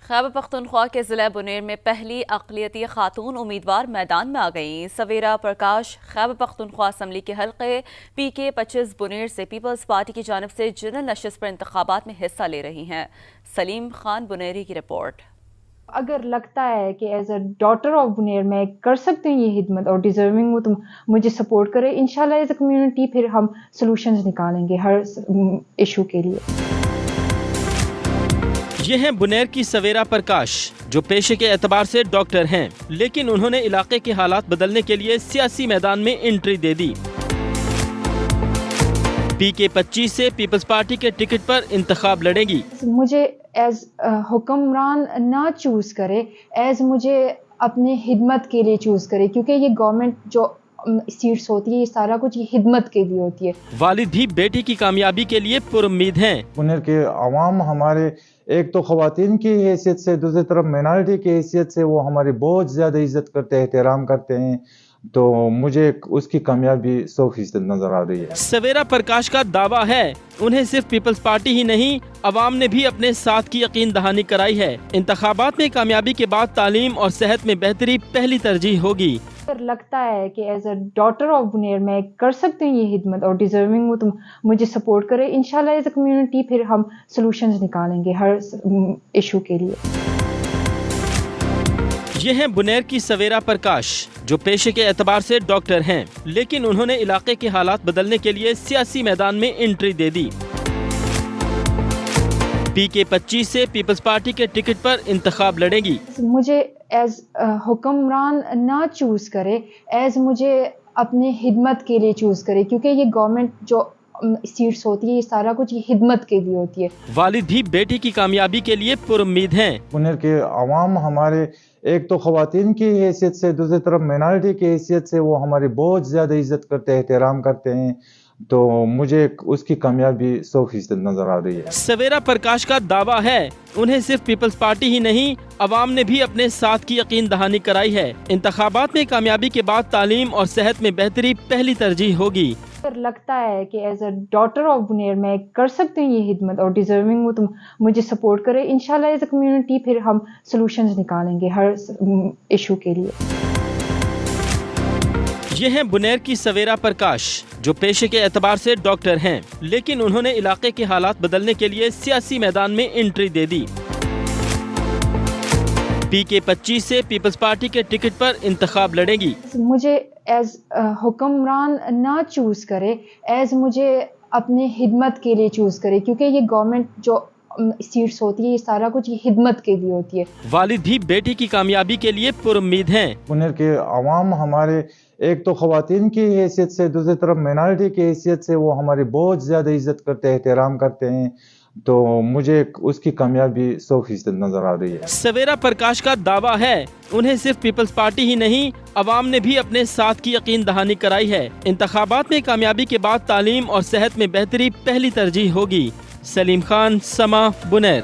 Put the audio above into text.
خیبر پختونخوا کے ضلع بنیر میں پہلی اقلیتی خاتون امیدوار میدان میں آ گئیں۔ سویرا پرکاش خیبر پختونخوا اسمبلی کے حلقے PK-25 بنیر سے پیپلز پارٹی کی جانب سے جنرل نشست پر انتخابات میں حصہ لے رہی ہیں۔ سلیم خان بنیری کی رپورٹ۔ اگر لگتا ہے کہ ایز اے ڈاٹر آف بنیر میں کر سکتے ہیں یہ خدمت اور ڈیزرونگ ہوں تو مجھے سپورٹ کرے، انشاءاللہ ایز اے کمیونٹی پھر ہم سلوشنز نکالیں گے ہر ایشو کے لیے۔ یہ ہیں بنیر کی سویرا پرکاش جو پیشے کے اعتبار سے ڈاکٹر ہیں، لیکن انہوں نے علاقے کے حالات بدلنے کے لیے سیاسی میدان میں انٹری دے دی۔ PK-25 سے پیپلز پارٹی کے ٹکٹ پر انتخاب لڑے گی۔ مجھے ایز حکمران نہ چوز کرے، ایز مجھے اپنے خدمت کے لیے چوز کرے، کیونکہ یہ گورنمنٹ جو سیٹس ہوتی ہے یہ سارا کچھ یہ خدمت کے لیے ہوتی ہے۔ والد بھی بیٹی کی کامیابی کے لیے پر امید ہیں۔ بنیر کے عوام ہمارے ایک تو خواتین کی حیثیت سے، دوسری طرف مائنارٹی کی حیثیت سے وہ ہماری بہت زیادہ عزت کرتے ہیں، احترام کرتے ہیں، تو مجھے اس کی کامیابی 100% نظر آ رہی ہے۔ سویرا پرکاش کا دعویٰ ہے انہیں صرف پیپلز پارٹی ہی نہیں، عوام نے بھی اپنے ساتھ کی یقین دہانی کرائی ہے۔ انتخابات میں کامیابی کے بعد تعلیم اور صحت میں بہتری پہلی ترجیح ہوگی۔ اگر لگتا ہے کہ ایز اے ڈاٹر آف بنیر میں کر سکتے ہیں یہ خدمت اور ڈیزرونگ ہوں تو مجھے سپورٹ کرے، انشاءاللہ ایز اے کمیونٹی پھر ہم سلوشنز نکالیں گے ہر ایشو کے لیے۔ یہ ہیں بنیر کی سویرا پرکاش جو پیشے کے اعتبار سے ڈاکٹر ہیں، لیکن انہوں نے علاقے کے حالات بدلنے کے لیے سیاسی میدان میں انٹری دے دی۔ PK-25 سے پیپلز پارٹی کے ٹکٹ پر انتخاب لڑے گی۔ مجھے ایز حکمران نہ چوز کرے، ایز مجھے اپنے خدمت کے لیے چوز کرے، کیونکہ یہ گورنمنٹ جو سیٹس ہوتی ہے یہ سارا کچھ یہ خدمت کے لیے ہوتی ہے۔ والد بھی بیٹی کی کامیابی کے لیے پر امید ہیں۔ بنیر کے عوام ہمارے ایک تو خواتین کی حیثیت سے، دوسری طرف مائنارٹی کی حیثیت سے وہ ہماری بہت زیادہ عزت کرتے ہیں، احترام کرتے ہیں، تو مجھے اس کی کامیابی 100% نظر آ رہی ہے۔ سویرا پرکاش کا دعویٰ ہے انہیں صرف پیپلز پارٹی ہی نہیں، عوام نے بھی اپنے ساتھ کی یقین دہانی کرائی ہے۔ انتخابات میں کامیابی کے بعد تعلیم اور صحت میں بہتری پہلی ترجیح ہوگی۔ اگر لگتا ہے کہ ایز اے ڈاٹر آف بنیر میں کر سکتے ہیں یہ خدمت اور ڈیزرونگ ہوں تو مجھے سپورٹ کرے، انشاءاللہ ایز اے کمیونٹی پھر ہم سلوشنز نکالیں گے ہر ایشو کے لیے۔ یہ ہیں بنیر کی سویرا پرکاش جو پیشے کے اعتبار سے ڈاکٹر ہیں، لیکن انہوں نے علاقے کے حالات بدلنے کے لیے سیاسی میدان میں انٹری دے دی۔ PK-25 سے پیپلز پارٹی کے ٹکٹ پر انتخاب لڑے گی۔ مجھے ایز حکمران نہ چوز کرے، ایز مجھے اپنے خدمت کے لیے چوز کرے، کیونکہ یہ گورنمنٹ جو سیٹس ہوتی ہے یہ سارا کچھ یہ خدمت کے لیے ہوتی ہے۔ والد بھی بیٹی کی کامیابی کے لیے پر امید ہیں۔ بنیر کے عوام ہمارے ایک تو خواتین کی حیثیت سے، دوسری طرف مائنارٹی کی حیثیت سے وہ ہماری بہت زیادہ عزت کرتے ہیں، احترام کرتے ہیں، تو مجھے اس کی کامیابی 100% نظر آ رہی ہے۔ سویرا پرکاش کا دعویٰ ہے انہیں صرف پیپلز پارٹی ہی نہیں، عوام نے بھی اپنے ساتھ کی یقین دہانی کرائی ہے۔ انتخابات میں کامیابی کے بعد تعلیم اور صحت میں بہتری پہلی ترجیح ہوگی۔ سلیم خان، سما، بنیر۔